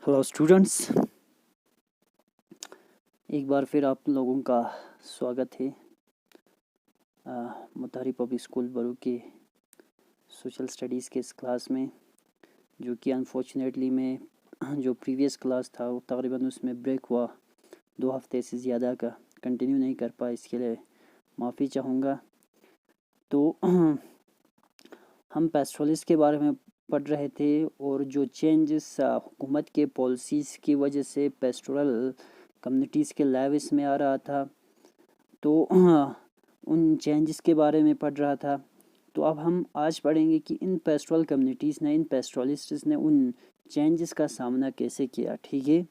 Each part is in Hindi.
हेलो स्टूडेंट्स, एक बार फिर आप लोगों का स्वागत है मुतारी पब्लिक स्कूल बरू के सोशल स्टडीज़ के इस क्लास में, जो कि अनफॉर्चुनेटली मैं जो प्रीवियस क्लास था वो तकरीबन उसमें ब्रेक हुआ 2 हफ्ते से ज़्यादा का कंटिन्यू नहीं कर पाया। इसके लिए माफ़ी चाहूँगा। तो हम पेस्ट्रोलिस्ट के बारे में पढ़ रहे थे और जो चेंजेस हुकूमत के पॉलिसीज़ की वजह से पेस्टोरल कम्युनिटीज़ के लेव में आ रहा था, तो उन चेंजेस के बारे में पढ़ रहा था। तो अब हम आज पढ़ेंगे कि इन पेस्टोरल कम्युनिटीज़ ने, इन पेस्टोरलिस्ट्स ने उन चेंजेस का सामना कैसे किया। ठीक है,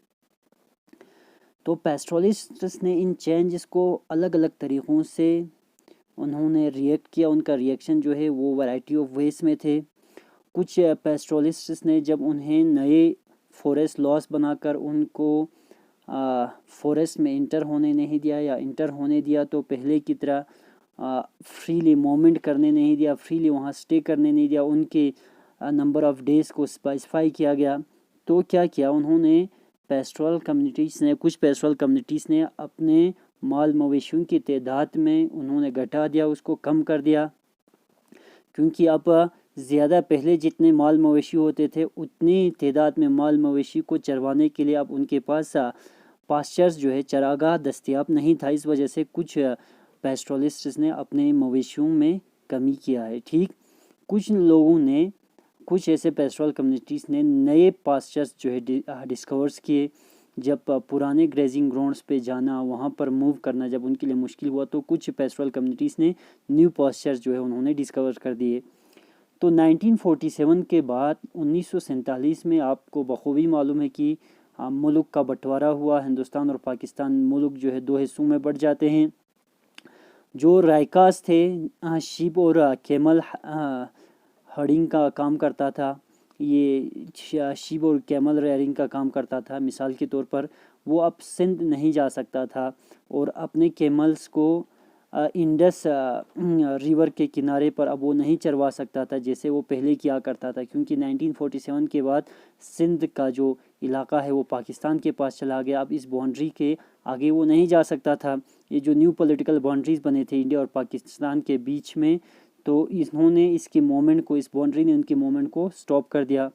तो पेस्टोरलिस्ट्स ने इन चेंजेस को अलग अलग तरीक़ों से उन्होंने रिएक्ट किया। उनका रिएक्शन जो है वो वैरायटी ऑफ वेज में थे। कुछ पेस्टोरलिस्ट्स ने जब उन्हें नए फॉरेस्ट लॉस बनाकर उनको फॉरेस्ट में इंटर होने नहीं दिया, या इंटर होने दिया तो पहले की तरह फ्रीली मूवमेंट करने नहीं दिया, फ्रीली वहाँ स्टे करने नहीं दिया, उनके नंबर ऑफ़ डेज़ को स्पेसिफाई किया गया। तो क्या किया उन्होंने, पेस्टोरल कम्युनिटीज़ ने, कुछ पेस्टोरल कम्युनिटीज़ ने अपने माल मवेशियों की तादाद में उन्होंने घटा दिया, उसको कम कर दिया। क्योंकि अब ज़्यादा पहले जितने माल मवेशी होते थे उतनी तादाद में माल मवेशी को चरवाने के लिए अब उनके पास पास्चर्स जो है चरागाह दस्तयाब नहीं था। इस वजह से कुछ पेस्टोरलिस्ट्स ने अपने मवेशियों में कमी किया है। ठीक, कुछ लोगों ने, कुछ ऐसे पेस्टोरल कम्युनिटीज़ ने नए पास्चर्स जो है डिस्कवर्स किए। जब पुराने ग्रेजिंग ग्राउंड्स पे जाना, वहाँ पर मूव करना जब उनके लिए मुश्किल हुआ, तो कुछ पेस्टोरल कम्युनिटीज़ ने न्यू पास्चर्स जो है उन्होंने डिस्कवर कर दिए। तो 1947 के बाद 1947 में आपको बखूबी मालूम है कि मुल्क का बंटवारा हुआ। हिंदुस्तान और पाकिस्तान मुल्क जो है 2 हिस्सों में बढ़ जाते हैं। जो रायकास थे, शीप और कैमल हर्डिंग का काम करता था, ये शीप और कैमल रेयरिंग का काम करता था। मिसाल के तौर पर वो अब सिंध नहीं जा सकता था और अपने कैमल्स को इंडस रिवर के किनारे पर अब वो नहीं चरवा सकता था जैसे वो पहले किया करता था, क्योंकि 1947 के बाद सिंध का जो इलाका है वो पाकिस्तान के पास चला गया। अब इस बाउंड्री के आगे वो नहीं जा सकता था। ये जो न्यू पॉलिटिकल बाउंड्रीज़ बने थे इंडिया और पाकिस्तान के बीच में, तो इन्होंने इसकी मूवमेंट को, इस बाउंड्री ने उनकी मूवमेंट को स्टॉप कर दिया,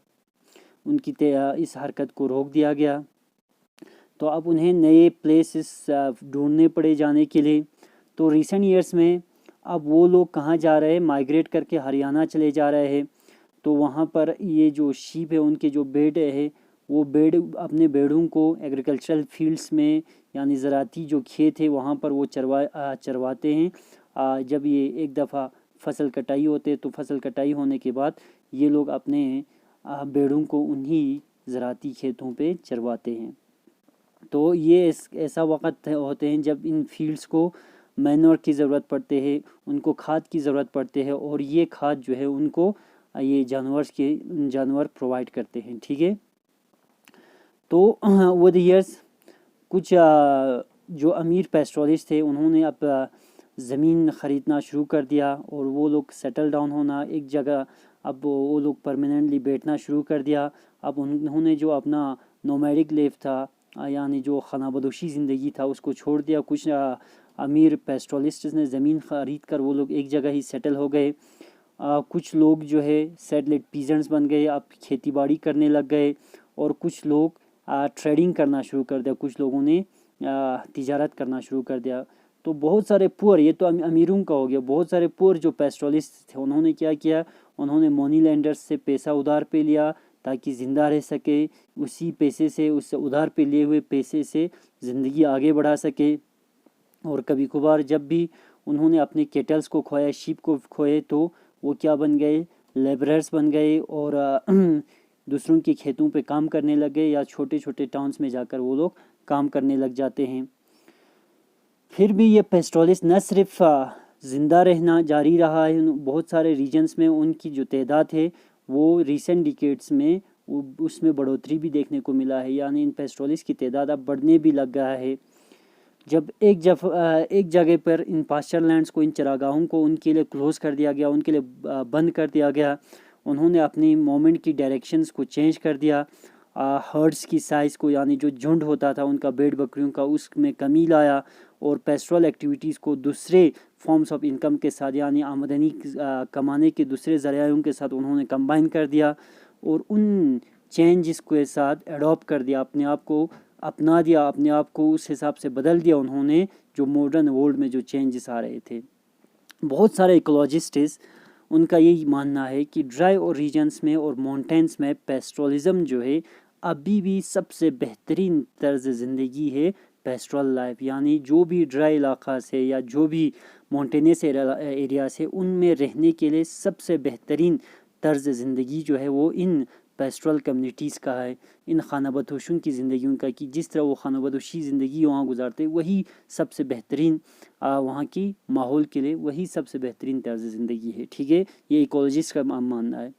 उनकी इस हरकत को रोक दिया गया। तो अब उन्हें नए प्लेसेस ढूंढने पड़े जाने के लिए। तो रिसेंट ईयर्स में अब वो लोग कहाँ जा रहे हैं, माइग्रेट करके हरियाणा चले जा रहे हैं। तो वहाँ पर ये जो शीप है, उनके जो बेड है, वो बेड अपने बेड़ों को एग्रीकल्चरल फील्ड्स में, यानी ज़राती जो खेत है वहाँ पर वो चरवाते हैं। जब ये एक दफ़ा फसल कटाई होते तो फसल कटाई होने के बाद ये लोग अपने बेड़ों को उन्हीं ज़राती खेतों पे चरवाते हैं। तो ये ऐसा वक़्त होते हैं जब इन फील्ड्स को मैन्योर की ज़रूरत पड़ती है, उनको खाद की ज़रूरत पड़ती है, और ये खाद जो है उनको ये जानवर प्रोवाइड करते हैं। ठीक है, तो वो द ईयर्स कुछ जो अमीर पेस्टोरलिस्ट थे उन्होंने अब ज़मीन ख़रीदना शुरू कर दिया और वो लोग सेटल डाउन होना एक जगह, अब वो लोग परमानेंटली बैठना शुरू कर दिया। अब उन्होंने जो अपना नोमैडिक लाइफ था, यानी जो खानाबदोशी ज़िंदगी था, उसको छोड़ दिया। कुछ अमीर पेस्टोरलिस्ट्स ने ज़मीन ख़रीद कर वो लोग एक जगह ही सेटल हो गए। कुछ लोग जो है सेटलेट पीजेंट्स बन गए, अब खेती बाड़ी करने लग गए, और कुछ लोग ट्रेडिंग करना शुरू कर दिया, कुछ लोगों ने तिजारत करना शुरू कर दिया। तो बहुत सारे पुअर, ये तो अमीरों का हो गया, बहुत सारे पुअर जो पेस्टोरलिस्ट थे उन्होंने क्या किया, उन्होंने मनी लेंडर्स से पैसा उधार पे लिया ताकि ज़िंदा रह सके। उसी पैसे से, उससे उधार पे लिए हुए पैसे से ज़िंदगी आगे बढ़ा सके। और कभी कभार जब भी उन्होंने अपने केटल्स को खोया, शीप को खोए, तो वो क्या बन गए, लेबरर्स बन गए और दूसरों के खेतों पे काम करने लग गए, या छोटे छोटे टाउन्स में जाकर वो लोग काम करने लग जाते हैं। फिर भी ये पेस्टोरलिस्ट न सिर्फ ज़िंदा रहना जारी रहा है, बहुत सारे रीजन्स में उनकी जो तादाद है वो रिसेंट डिकेड्स में उसमें बढ़ोतरी भी देखने को मिला है, यानी इन पेस्टोरलिस्ट की तादाद अब बढ़ने भी लग गया है। जब एक जगह पर इन पास्चर लैंड्स को, इन चरागाहों को उनके लिए क्लोज़ कर दिया गया, उनके लिए बंद कर दिया गया, उन्होंने अपनी मूवमेंट की डायरेक्शंस को चेंज कर दिया। हर्ड्स की साइज़ को, यानी जो झुंड होता था उनका भेड़ बकरियों का, उसमें कमी लाया और पेस्ट्रल एक्टिविटीज़ को दूसरे फॉर्म्स ऑफ इनकम के साथ, यानी आमदनी कमाने के दूसरे ज़रायों के साथ उन्होंने कंबाइन कर दिया और उन चेंजेस के साथ एडॉप्ट कर दिया, अपने आप को अपना दिया, अपने आप को उस हिसाब से बदल दिया उन्होंने जो मॉडर्न वर्ल्ड में जो चेंजेस आ रहे थे। बहुत सारे इकोलॉजिस्ट उनका यही मानना है कि ड्राई और रीजन्स में और माउंटेन्स में पेस्ट्रलिज्म जो है अभी भी सबसे बेहतरीन तर्ज ज़िंदगी है पेस्ट्रल लाइफ, यानी जो भी ड्राई इलाका से या जो भी माउंटेनियस एरिया से उनमें रहने के लिए सबसे बेहतरीन तर्ज ज़िंदगी जो है वो इन पेस्ट्रल कम्युनिटीज़ का है, इन खानाबदोशों की ज़िंदगी उनका, कि जिस तरह वो खानाबदोशी ज़िंदगी वहाँ गुजारते वही सबसे बेहतरीन वहाँ की माहौल के लिए वही सबसे बेहतरीन तर्ज ज़िंदगी है। ठीक है, ये इकोलॉजिस्ट का मानना है।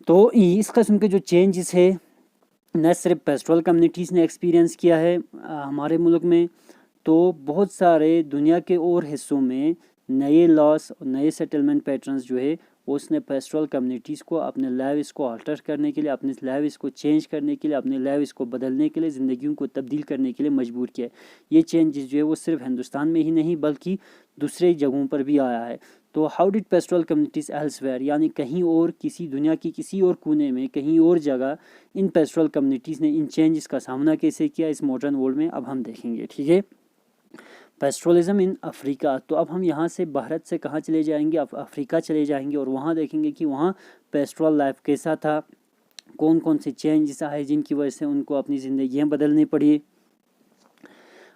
तो इस किस्म के जो चेंजेस है न सिर्फ पेस्ट्रल कम्युनिटीज़ ने एक्सपीरियंस किया है हमारे मुल्क में, तो बहुत सारे दुनिया के और हिस्सों में नए लॉस और नए सेटलमेंट पैटर्न्स जो है उसने पेस्ट्रल कम्युनिटीज़ को अपने लाइव्स को अल्टर करने के लिए, अपने लाइव्स को चेंज करने के लिए, अपने लाइव्स को बदलने के लिए, ज़िंदगियों को तब्दील करने के लिए मजबूर किया है। ये चेंजेस जो है वो सिर्फ हिंदुस्तान में ही नहीं बल्कि दूसरे जगहों पर भी आया है। तो हाउ डिड पेस्ट्रल कम्युनिटीज़ एल्सवेयर, यानी कहीं और किसी दुनिया की किसी और कोने में कहीं और जगह इन पेस्ट्रल कम्युनिटीज़ ने इन चेंजेस का सामना कैसे किया इस मॉडर्न वर्ल्ड में, अब हम देखेंगे। ठीक है, पेस्ट्रलिज्म इन अफ्रीका। तो अब हम यहाँ से भारत से कहाँ चले जाएंगे, अफ्रीका चले जाएंगे और वहाँ देखेंगे कि वहाँ पेस्ट्रल लाइफ कैसा था, कौन कौन से चेंजेस आए जिनकी वजह से उनको अपनी ज़िंदगियाँ बदलनी पड़ी।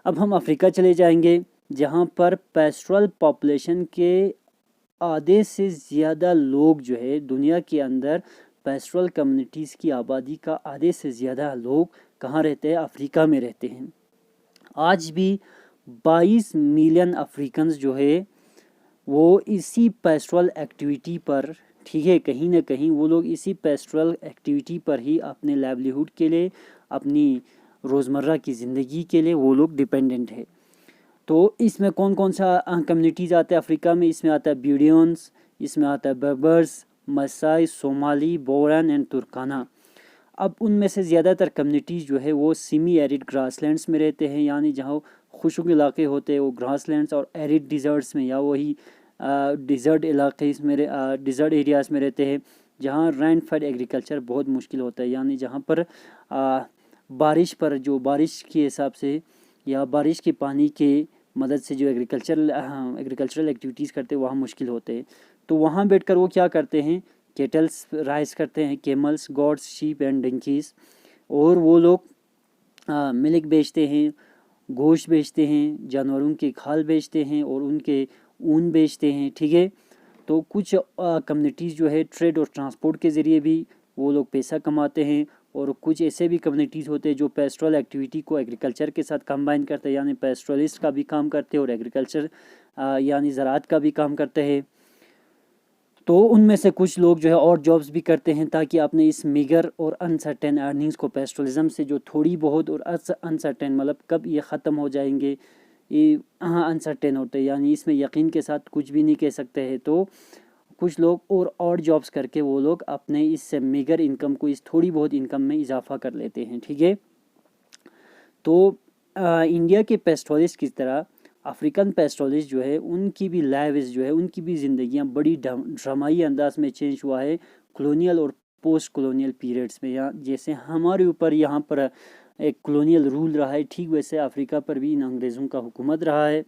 अब हम अफ्रीका चले जाएंगे जहाँ पर पेस्ट्रल पॉपुलेशन के आधे से ज़्यादा लोग जो है दुनिया के अंदर पेस्ट्रल कम्युनिटीज़ की आबादी का आधे से ज़्यादा लोग कहाँ रहते हैं, अफ्रीका में रहते हैं। आज भी 22 मिलियन अफ्रीकन्स जो है वो इसी पेस्ट्रल एक्टिविटी पर, ठीक है, कहीं ना कहीं वो लोग इसी पेस्ट्रल एक्टिविटी पर ही अपने लाइवलीहुड के लिए, अपनी रोज़मर्रा की ज़िंदगी के लिए वो लोग डिपेंडेंट है। तो इसमें कौन कौन सा कम्युनिटीज़ आते हैं अफ्रीका में, इसमें आता है ब्यूडियंस, इसमें आता है Berbers, Maasai, Somali, Boran and Turkana. अब उनमें से ज़्यादातर कम्युनिटीज़ जो है वो सेमी एरिड ग्रासलैंड्स में रहते हैं, यानी जहाँ खुशक इलाके होते हैं वो ग्रासलैंड्स और एरिड डिज़र्ट्स में या वही डिज़र्ट इलाके में डिज़र्ट एरियाज़ में रहते हैं जहाँ रेन फेड एग्रीकल्चर बहुत मुश्किल होता है, यानी जहाँ पर बारिश पर जो बारिश के हिसाब से या बारिश के पानी के मदद से जो एग्रीकल्चरल एक्टिविटीज़ करते हैं वहाँ मुश्किल होते हैं। तो वहाँ बैठकर वो क्या करते हैं, केटल्स राइज करते हैं, केमल्स, गॉड्स, शीप एंड डंकीज़, और वो लोग मिल्क बेचते हैं, गोश्त बेचते हैं, जानवरों के खाल बेचते हैं और उनके ऊन बेचते हैं। ठीक है, तो कुछ कम्युनिटीज़ जो है ट्रेड और ट्रांसपोर्ट के ज़रिए भी वो लोग पैसा कमाते हैं, और कुछ ऐसे भी कम्युनिटीज़ होते हैं जो पेस्ट्रल एक्टिविटी को एग्रीकल्चर के साथ कंबाइन करते हैं, यानी पेस्ट्रलिस्ट का भी काम करते हैं और एग्रीकल्चर यानी ज़राअत का भी काम करते हैं। तो उनमें से कुछ लोग जो है और जॉब्स भी करते हैं ताकि अपने इस मीगर और अनसर्टेन अर्निंग्स को, पेस्ट्रलिज्म से जो थोड़ी बहुत और अनसर्टेन मतलब कब ये ख़त्म हो जाएंगे, ये अनसर्टेन होते हैं, यानी इसमें यकीन के साथ कुछ भी नहीं कह सकते हैं। तो कुछ लोग और जॉब्स करके वो लोग अपने इस मीगर इनकम को, इस थोड़ी बहुत इनकम में इजाफा कर लेते हैं। ठीक है, तो इंडिया के पेस्ट्रलिस्ट की तरह अफ्रीकन पेस्ट्रलिस्ट जो है उनकी भी लाइव्स जो है उनकी भी ज़िंदगियां बड़ी ड्रामाई अंदाज में चेंज हुआ है कॉलोनियल और पोस्ट कॉलोनियल पीरियड्स में। या जैसे हमारे ऊपर यहाँ पर एक कॉलोनियल रूल रहा है, ठीक वैसे अफ्रीका पर भी इन अंग्रेज़ों का हुकूमत रहा है।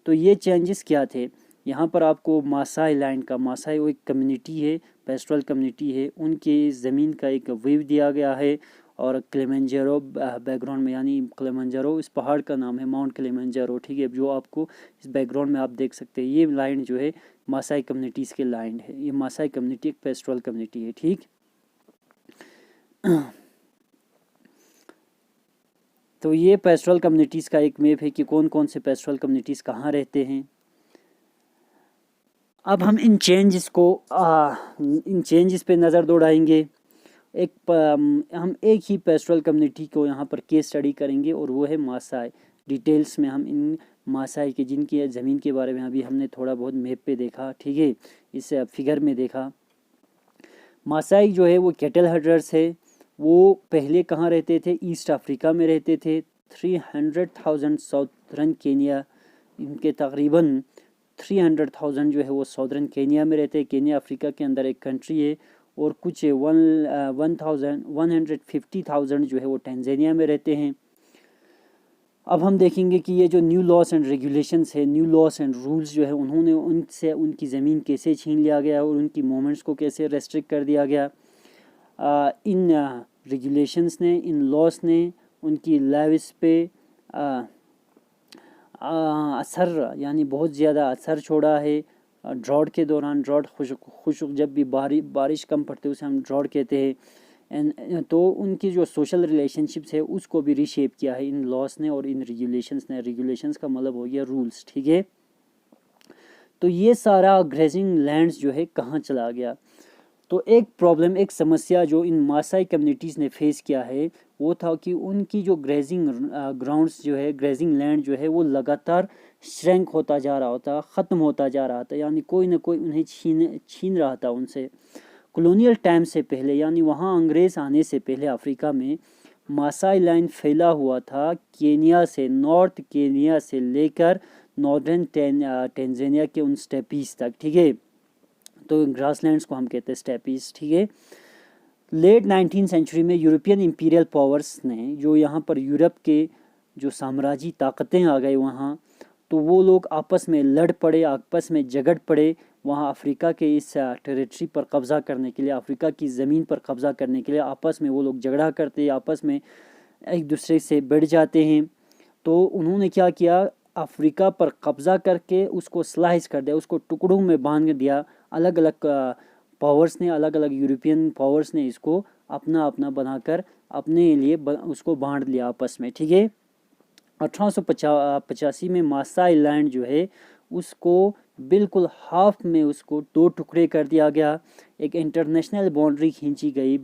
तो ये चेंजेस क्या थे, यहाँ पर आपको मासाई लैंड का, मासाई वो एक कम्युनिटी है, पेस्ट्रल कम्युनिटी है, उनके ज़मीन का एक व्यू दिया गया है, और किलिमंजारो बैकग्राउंड में, यानी किलिमंजारो इस पहाड़ का नाम है, माउंट किलिमंजारो। ठीक है, जो आपको इस बैकग्राउंड में आप देख सकते हैं, ये लाइन जो है मासाई कम्युनिटीज़ के लाइन है। ये मासाई कम्युनिटी एक पेस्ट्रल कम्युनिटी है। ठीक, तो ये पेस्ट्रल कम्युनिटीज़ का एक मैप है कि कौन कौन से पेस्ट्रल कम्युनिटीज़ कहाँ रहते हैं। अब हम इन चेंजेस पे नज़र दौड़ाएंगे। हम एक ही पेस्ट्रल कम्युनिटी को यहाँ पर केस स्टडी करेंगे और वो है मासाई। डिटेल्स में हम इन मासाई के, जिनकी ज़मीन के बारे में अभी हमने थोड़ा बहुत मैप पे देखा, ठीक है, इससे अब फिगर में देखा। मासाई जो है वो कैटल हर्डर्स है, वो पहले कहाँ रहते थे? ईस्ट अफ्रीका में रहते थे। 300,000 साउदर्न केनिया, इनके तकरीबन 300,000 जो है वो साउदर्न केनिया में रहते हैं। केनिया अफ्रीका के अंदर एक कंट्री है। और कुछ 150,000 जो है वो टैंजानिया में रहते हैं। अब हम देखेंगे कि ये जो न्यू लॉस एंड रेगुलेशंस है, न्यू लॉस एंड रूल्स जो है, उन्होंने उनसे उनकी ज़मीन कैसे छीन लिया गया और उनकी मूवमेंट्स को कैसे रेस्ट्रिक्ट कर दिया गया। इन रेगुलेशंस ने, इन लॉस ने उनकी लाइव्स पे असर, यानी बहुत ज़्यादा असर छोड़ा है। ड्रॉट के दौरान, ड्रॉट खुशक जब भी बारिश कम पड़ती है उसे हम ड्रॉट कहते हैं। तो उनकी जो सोशल रिलेशनशिप्स है उसको भी रीशेप किया है इन लॉस ने और इन रेगुलेशंस ने। रेगुलेशंस का मतलब हो गया रूल्स, ठीक है। तो ये सारा ग्रेजिंग लैंड्स जो है कहाँ चला गया? तो एक प्रॉब्लम, एक समस्या जो इन मासाई कम्युनिटीज़ ने फेस किया है वो था कि उनकी जो ग्रेजिंग ग्राउंड्स जो है, ग्रेजिंग लैंड जो है वो लगातार श्रैंक होता जा रहा था, ख़त्म होता जा रहा था, यानी कोई ना कोई उन्हें छीन रहा था उनसे। कॉलोनियल टाइम से पहले, यानी वहाँ अंग्रेज़ आने से पहले अफ्रीका में मासाई लाइन फैला हुआ था केनिया से, नॉर्थ केनिया से लेकर नॉर्दर्न टेंजानिया के उन स्टेपीज़ तक, ठीक है। तो ग्रासलैंड्स को हम कहते हैं स्टेपीज़, ठीक है। लेट 19th सेंचुरी में यूरोपियन इंपीरियल पावर्स ने, जो यहाँ पर यूरोप के जो साम्राज्यी ताकतें आ गए वहाँ, तो वो लोग आपस में लड़ पड़े, आपस में झगड़ पड़े। वहाँ अफ्रीका के इस टेरिटरी पर कब्ज़ा करने के लिए, अफ्रीका की ज़मीन पर कब्ज़ा करने के लिए आपस में वो लोग झगड़ा करते, आपस में एक दूसरे से बढ़ जाते हैं। तो उन्होंने क्या किया, अफ्रीका पर कब्ज़ा करके उसको स्लाइस कर दिया, उसको टुकड़ों में बांध दिया। अलग अलग पावर्स ने, अलग अलग यूरोपियन पावर्स ने इसको अपना अपना बनाकर अपने लिए उसको बांट लिया आपस में, ठीक है। 1885 में मासाई लैंड जो है उसको बिल्कुल हाफ में उसको 2 टुकड़े कर दिया गया। एक इंटरनेशनल बाउंड्री खींची गई।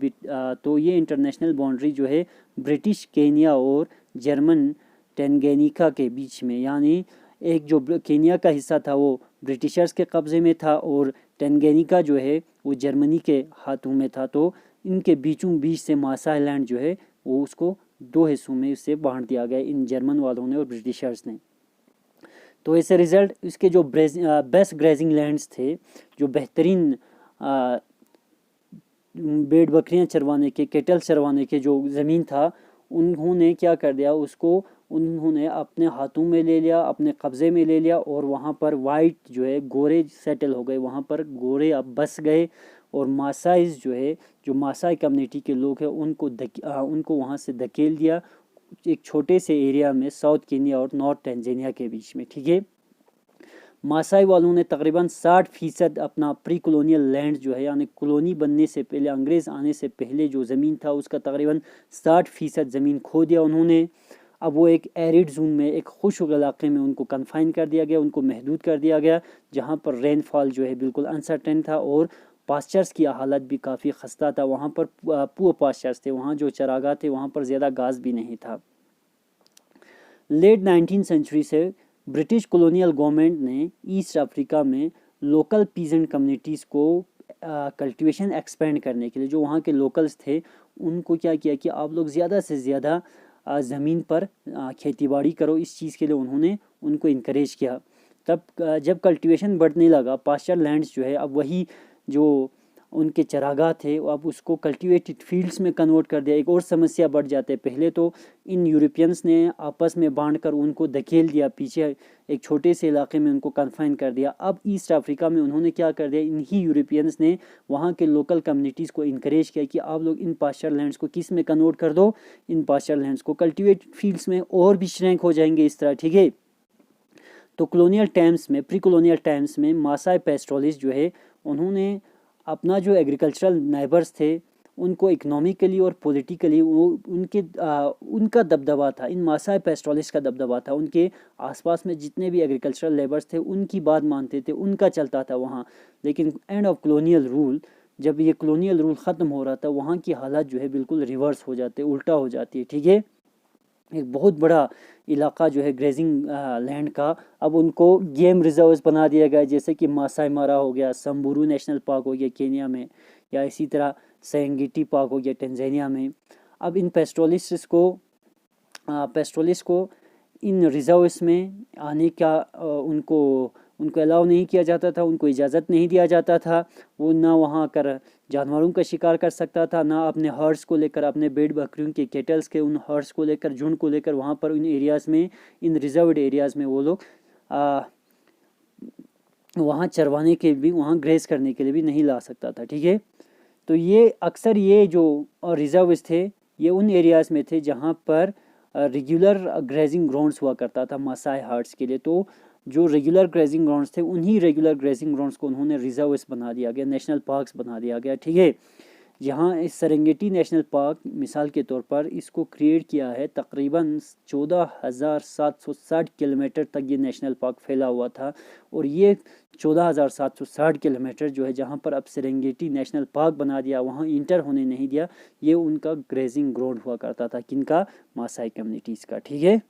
तो ये इंटरनेशनल बाउंड्री जो है ब्रिटिश केनिया और जर्मन टेंगेनिका के बीच में, यानी एक जो केनिया का हिस्सा था वो ब्रिटिशर्स के कब्ज़े में था और टेंगेनिका जो है वो जर्मनी के हाथों में था। तो इनके बीचों बीच से मासाई लैंड जो है वो उसको 2 हिस्सों में उससे बांट दिया गया, इन जर्मन वालों ने और ब्रिटिशर्स ने। तो ऐसे रिज़ल्ट इसके जो बेस्ट ग्रेजिंग लैंड्स थे, जो बेहतरीन भेड़ बकरियां चरवाने के, केटल चरवाने के जो ज़मीन था, उन्होंने क्या कर दिया, उसको उन्होंने अपने हाथों में ले लिया, अपने कब्ज़े में ले लिया। और वहाँ पर वाइट जो है गोरे सेटल हो गए, वहाँ पर गोरे अब बस गए। और मासाइज जो है, जो मासाई कम्युनिटी के लोग हैं, उनको वहाँ से धकेल दिया एक छोटे से एरिया में, साउथ केनिया और नॉर्थ टेंजानिया के बीच में, ठीक है। मासाई वालों ने तकरीबन 60% अपना प्री कॉलोनियल लैंड जो है, यानी कॉलोनी बनने से पहले, अंग्रेज़ आने से पहले जो ज़मीन था उसका तकरीबन 60% ज़मीन खो दिया उन्होंने। अब वो एक एरिड जोन में, एक खुश्क इलाके में उनको कन्फाइन कर दिया गया, उनको महदूद कर दिया गया, जहाँ पर रेनफॉल जो है बिल्कुल अनसर्टेन था और पास्चर्स की हालत भी काफ़ी खस्ता था। वहाँ पर पुअर पास्चर्स थे, वहाँ जो चरागाह थे वहाँ पर ज़्यादा घास भी नहीं था। लेट 19th सेंचुरी से ब्रिटिश कॉलोनियल गवर्नमेंट ने ईस्ट अफ्रीका में लोकल पीजेंट कम्युनिटीज़ को कल्टीवेशन एक्सपेंड करने के लिए, जो वहाँ के लोकल्स थे उनको क्या किया कि आप लोग ज़्यादा से ज़्यादा ज़मीन पर खेतीबाड़ी करो। इस चीज़ के लिए उन्होंने उनको इनकरेज किया। तब जब कल्टीवेशन बढ़ने लगा, पास्चर लैंड्स जो है अब वही जो उनके चरागाह थे अब उसको कल्टीवेटेड फील्ड्स में कन्वर्ट कर दिया। एक और समस्या बढ़ जाते, पहले तो इन यूरोपियंस ने आपस में बांटकर उनको धकेल दिया पीछे, एक छोटे से इलाके में उनको कन्फाइन कर दिया। अब ईस्ट अफ्रीका में उन्होंने क्या कर दिया, इन्हीं यूरोपियंस ने वहाँ के लोकल कम्युनिटीज़ को इनकरेज किया कि आप लोग इन पास्चर लैंड्स को किस में कन्वर्ट कर दो, इन पास्चर लैंड्स को कल्टीवेटेड फील्ड्स में, और भी श्रैंक हो जाएंगे इस तरह, ठीक है। तो कॉलोनियल टाइम्स में, प्री कॉलोनियल टाइम्स में मासाई पेस्टोरलिस्ट जो है उन्होंने अपना जो एग्रीकल्चरल नेबर्स थे उनको इकोनॉमिकली और पॉलिटिकली वो उनका दबदबा था, इन मासाई पेस्टोरलिस्ट का दबदबा था। उनके आसपास में जितने भी एग्रीकल्चरल लेबर्स थे उनकी बात मानते थे, उनका चलता था वहाँ। लेकिन एंड ऑफ कॉलोनियल रूल, जब ये कॉलोनियल रूल ख़त्म हो रहा था, वहाँ की हालत जो है बिल्कुल रिवर्स हो जाते, उल्टा हो जाती है, ठीक है। एक बहुत बड़ा इलाका जो है ग्रेजिंग लैंड का, अब उनको गेम रिजर्व्स बना दिया गया, जैसे कि मासाई मारा हो गया, संबुरू नेशनल पार्क हो गया केनिया में, या इसी तरह सेरेंगेटी पार्क हो गया टंजानिया में। अब इन पेस्टोलिस्ट को इन रिजर्व्स में आने का उनको अलाउ नहीं किया जाता था, उनको इजाज़त नहीं दिया जाता था। वो ना वहाँ आकर जानवरों का शिकार कर सकता था, ना अपने हर्ड्स को लेकर, अपने भेड़ बकरियों के केटल्स के उन हर्ड्स को लेकर, झुंड को लेकर वहाँ पर इन एरियाज़ में, इन रिजर्व्ड एरियाज़ में वो लोग वहाँ चरवाने के भी, वहाँ ग्रेज करने के लिए भी नहीं ला सकता था। ठीक है, तो ये अक्सर ये जो रिजर्व्स थे ये उन एरियाज़ में थे जहाँ पर रेगुलर ग्रेजिंग ग्राउंड्स हुआ करता था मासाई हर्ड्स के लिए। तो जो रेगुलर ग्रेजिंग ग्राउंड्स थे उन्हीं रेगुलर ग्रेजिंग ग्राउंड्स को उन्होंने रिजर्व्स बना दिया गया, नेशनल पार्क्स बना दिया गया। ठीक है, यहाँ इस सेरेंगेटी नेशनल पार्क मिसाल के तौर पर इसको क्रिएट किया है तकरीबन 14,760 किलोमीटर तक ये नेशनल पार्क फैला हुआ था। और ये 14,760 किलोमीटर जो है जहाँ पर अब सेरेंगेटी नेशनल पार्क बना दिया, वहाँ इंटर होने नहीं दिया, ये उनका ग्रेजिंग ग्राउंड हुआ करता था। किनका? मासाई कम्युनिटीज़ का। ठीक है,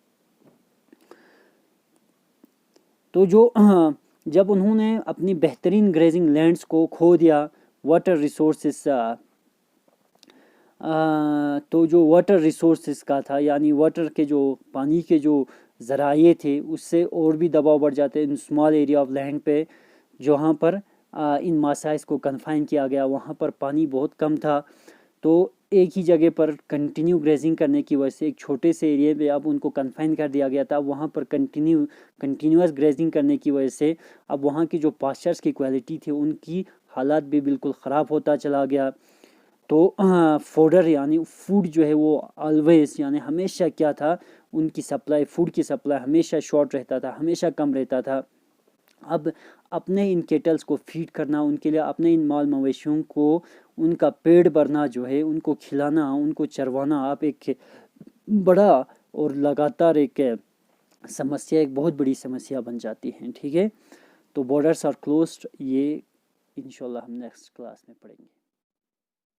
तो जब उन्होंने अपनी बेहतरीन ग्रेजिंग लैंड्स को खो दिया, वाटर रिसोर्सेस तो जो वाटर रिसोर्सेस का था, यानी वाटर के जो पानी के जो ज़राए थे उससे और भी दबाव बढ़ जाते in small area of land पे जहाँ पर इन मासाइज को कन्फाइन किया गया। वहाँ पर पानी बहुत कम था, तो एक ही जगह पर कंटिन्यू ग्रेजिंग करने की वजह से एक छोटे से एरिया पे अब उनको कन्फाइन कर दिया गया था। वहाँ पर कंटिन्यूअस ग्रेजिंग करने की वजह से अब वहाँ की जो पास्चर्स की क्वालिटी थी उनकी हालात भी बिल्कुल ख़राब होता चला गया। तो फोडर यानी फूड जो है वो ऑलवेज यानी हमेशा क्या था, उनकी सप्लाई, फूड की सप्लाई हमेशा शॉर्ट रहता था, हमेशा कम रहता था। अब अपने इन केटल्स को फीड करना, उनके लिए अपने इन माल मवेशियों को उनका पेट भरना जो है, उनको खिलाना, उनको चरवाना आप एक बड़ा और लगातार एक समस्या, एक बहुत बड़ी समस्या बन जाती है। ठीक है, तो बॉर्डर्स आर क्लोज्ड, ये इंशाल्लाह हम नेक्स्ट क्लास में पढ़ेंगे।